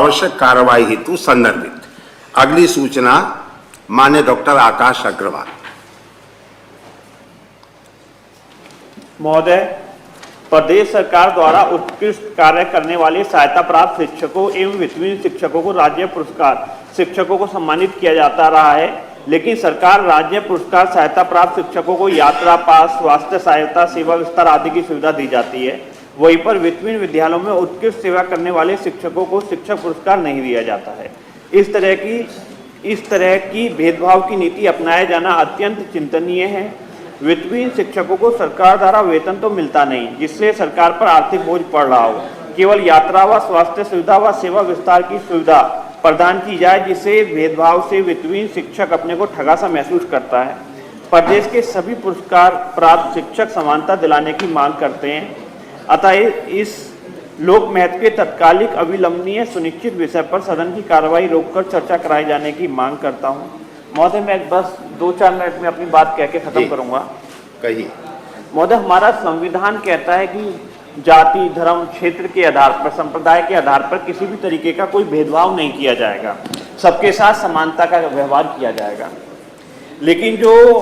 आवश्यक कार्रवाई हेतु संदर्भित। अगली सूचना माननीय डॉक्टर आकाश अग्रवाल महोदय। प्रदेश सरकार द्वारा उत्कृष्ट कार्य करने वाले सहायता प्राप्त शिक्षकों एवं वित्तहीन शिक्षकों को राज्य पुरस्कार शिक्षकों को सम्मानित किया जाता रहा है, लेकिन सरकार राज्य पुरस्कार सहायता प्राप्त शिक्षकों को यात्रा पास, स्वास्थ्य सहायता, सेवा विस्तार आदि की सुविधा दी जाती है। वहीं पर वित्तहीन विद्यालयों में उत्कृष्ट सेवा करने वाले शिक्षकों को शिक्षक पुरस्कार नहीं दिया जाता है। इस तरह की भेदभाव की नीति अपनाया जाना अत्यंत चिंतनीय है। वित्तहीन शिक्षकों को सरकार द्वारा वेतन तो मिलता नहीं, जिससे सरकार पर आर्थिक बोझ पड़ रहा हो। केवल यात्रा व स्वास्थ्य सुविधा व सेवा विस्तार की सुविधा प्रदान की जाए, जिससे भेदभाव से वित्तहीन शिक्षक अपने को ठगा सा महसूस करता है। प्रदेश के सभी पुरस्कार प्राप्त शिक्षक समानता दिलाने की मांग करते हैं। अतः इस लोक महत्व के तत्कालिक अविलंबनीय सुनिश्चित विषय पर सदन की कार्रवाई रोककर चर्चा कराए जाने की मांग करता हूं। महोदय, मैं बस 2-4 मिनट में अपनी बात कह के खत्म करूंगा। कहिए। महोदय, हमारा संविधान कहता है कि जाति, धर्म, क्षेत्र के आधार पर, संप्रदाय के आधार पर किसी भी तरीके का कोई भेदभाव नहीं किया जाएगा, सबके साथ समानता का व्यवहार किया जाएगा। लेकिन जो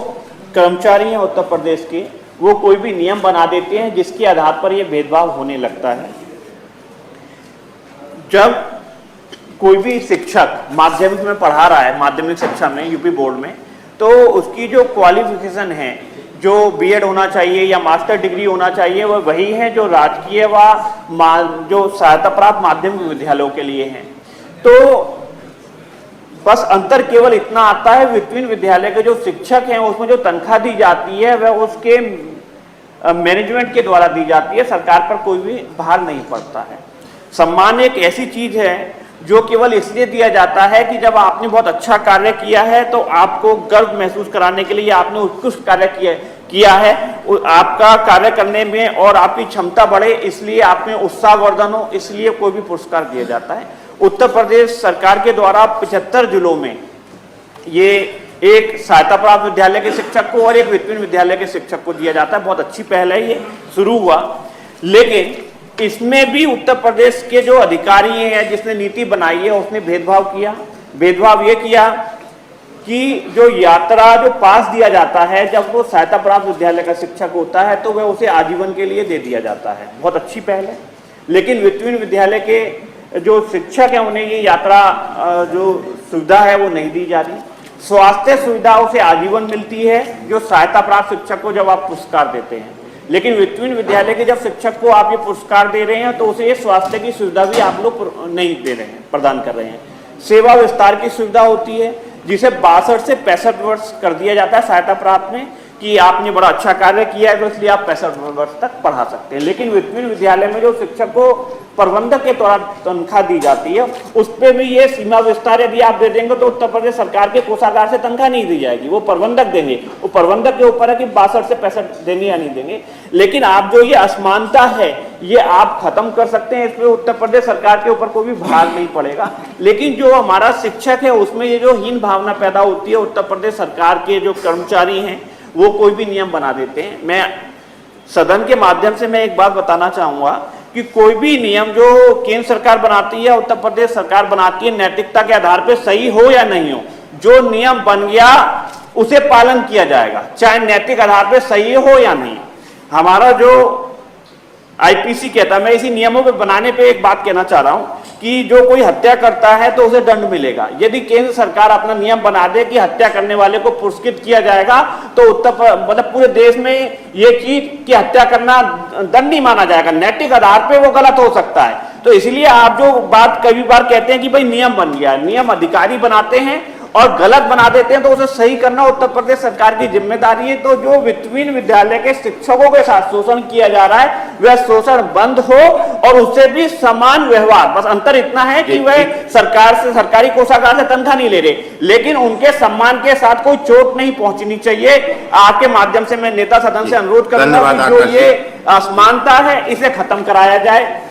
कर्मचारी हैं उत्तर प्रदेश के, वो कोई भी नियम बना देते हैं जिसके आधार पर ये भेदभाव होने लगता है। जब कोई भी शिक्षक माध्यमिक में पढ़ा रहा है, माध्यमिक शिक्षा में यूपी बोर्ड में, तो उसकी जो क्वालिफिकेशन है, जो बीएड होना चाहिए या मास्टर डिग्री होना चाहिए, वह वही है जो राजकीय व जो सहायता प्राप्त माध्यमिक विद्यालयों के लिए है। तो बस अंतर केवल इतना आता है, वित्तहीन विद्यालय के जो शिक्षक हैं उसमें जो तनख्वाह दी जाती है वह उसके मैनेजमेंट के द्वारा दी जाती है, सरकार पर कोई भी भार नहीं पड़ता है। सम्मान एक ऐसी चीज है जो केवल इसलिए दिया जाता है कि जब आपने बहुत अच्छा कार्य किया है तो आपको गर्व महसूस कराने के लिए आपने उत्कृष्ट कार्य किया है, आपका कार्य करने में और आपकी क्षमता बढ़े, इसलिए आप में उत्साहवर्धन हो, इसलिए कोई भी पुरस्कार दिया जाता है। उत्तर प्रदेश सरकार के द्वारा 75 जिलों में ये एक सहायता प्राप्त विद्यालय के शिक्षक को और एक वित्तहीन विद्यालय के शिक्षक को दिया जाता है। बहुत अच्छी पहल है, ये शुरू हुआ। लेकिन इसमें भी उत्तर प्रदेश के जो अधिकारी हैं, जिसने नीति बनाई है, उसने भेदभाव किया। भेदभाव ये किया कि जो यात्रा जो पास दिया जाता है, जब वो सहायता प्राप्त विद्यालय का शिक्षक होता है तो वह उसे आजीवन के लिए दे दिया जाता है। बहुत अच्छी पहल है। लेकिन वित्तहीन विद्यालय के जो शिक्षक हैं उन्हें ये यात्रा जो सुविधा है वो नहीं दी जा रही। स्वास्थ्य सुविधा उसे आजीवन मिलती है जो सहायता प्राप्त शिक्षक को जब आप पुरस्कार देते हैं। लेकिन वित्तहीन विद्यालय के जब शिक्षक को आप ये पुरस्कार दे रहे हैं तो उसे ये स्वास्थ्य की सुविधा भी आप लोग नहीं दे रहे हैं, प्रदान कर रहे हैं। सेवा विस्तार की सुविधा होती है जिसे 62 से 65 वर्ष कर दिया जाता है सहायता प्राप्त में, कि आपने बड़ा अच्छा कार्य किया है तो इसलिए आप 65 वर्ष तक पढ़ा सकते हैं। लेकिन वित्तहीन विद्यालय में जो शिक्षक को प्रबंधक के द्वारा तनख्वाह दी जाती है, उस पर भी ये सीमा विस्तार यदि आप दे देंगे तो उत्तर प्रदेश सरकार के कोषागार से तनख्वाह नहीं दी जाएगी, वो प्रबंधक देंगे। वो प्रबंधक के ऊपर है कि 62 से 65 देंगे या नहीं देंगे। लेकिन आप जो ये असमानता है ये आप खत्म कर सकते हैं, इसमें उत्तर प्रदेश सरकार के ऊपर कोई भी भार नहीं पड़ेगा। लेकिन जो हमारा शिक्षक है उसमें ये जो हीन भावना पैदा होती है, उत्तर प्रदेश सरकार के जो कर्मचारी हैं वो कोई भी नियम बना देते हैं। मैं सदन के माध्यम से मैं एक बात बताना चाहूंगा कि कोई भी नियम जो केंद्र सरकार बनाती है, उत्तर प्रदेश सरकार बनाती है, नैतिकता के आधार पर सही हो या नहीं हो, जो नियम बन गया उसे पालन किया जाएगा, चाहे नैतिक आधार पर सही हो या नहीं। हमारा जो आईपीसी कहता है, मैं इसी नियमों पे बनाने पे एक बात कहना चाह रहा हूं कि जो कोई हत्या करता है तो उसे दंड मिलेगा। यदि केंद्र सरकार अपना नियम बना दे कि हत्या करने वाले को पुरस्कृत किया जाएगा तो मतलब पूरे देश में ये चीज कि हत्या करना दंड नहीं माना जाएगा, नैतिक आधार पे वो गलत हो सकता है। तो इसलिए आप जो बात कई बार कहते हैं कि भाई नियम बन गया, नियम अधिकारी बनाते हैं और गलत बना देते हैं तो उसे सही करना उत्तर प्रदेश सरकार की जिम्मेदारी है। तो जो वित्तहीन विद्यालय के शिक्षकों के साथ शोषण किया जा रहा है वह शोषण बंद हो और उससे भी समान व्यवहार। बस अंतर इतना है कि वह सरकार से, सरकारी कोषागार से तनख्वाह नहीं ले रहे, लेकिन उनके सम्मान के साथ कोई चोट नहीं पहुंचनी चाहिए। आपके माध्यम से मैं नेता सदन से अनुरोध करूंगा कि जो ये असमानता है इसे खत्म कराया जाए।